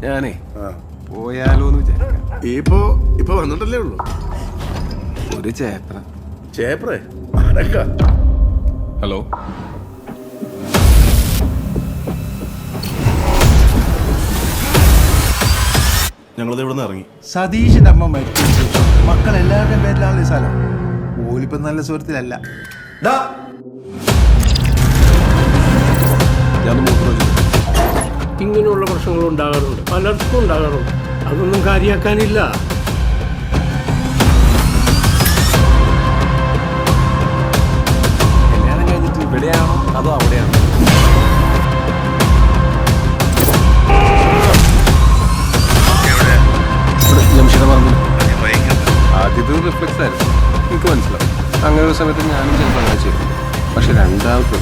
ഞാനേ പോയാലോന്ന് വിചാരിക്കാം. ഇപ്പൊ വന്നിട്ടല്ലേ ഉള്ളൂ. ഒരു ചേത്ര ചേപ്രേ അടക്ക. ഹലോ, ഞങ്ങളിത് ഇവിടെ നിന്ന് ഇറങ്ങി. സതീഷിന്റെ അമ്മ മരിച്ചതിന് ശേഷം മക്കൾ എല്ലാവരുടെയും പേരിലാണ് ഈ സ്ഥലം. ഓലിപ്പം നല്ല സുഹൃത്തിലല്ല. ഇങ്ങനെയുള്ള പ്രശ്നങ്ങൾ ഉണ്ടാകാറുണ്ട്, പലർക്കും ഉണ്ടാകാറുണ്ട്. അതൊന്നും കാര്യമാക്കാനില്ല. കല്യാണം കഴിഞ്ഞിട്ട് ഇവിടെയാണോ അതോ അവിടെയാണോ? ആദ്യത്തെ റിഫ്ലെക്സ് ആയിരുന്നു, എനിക്ക് മനസ്സിലാവും. അങ്ങനെ ഒരു സമയത്ത് ഞാനും ചിലപ്പോൾ അങ്ങനെ ചെയ്തു. പക്ഷെ രണ്ടാമത്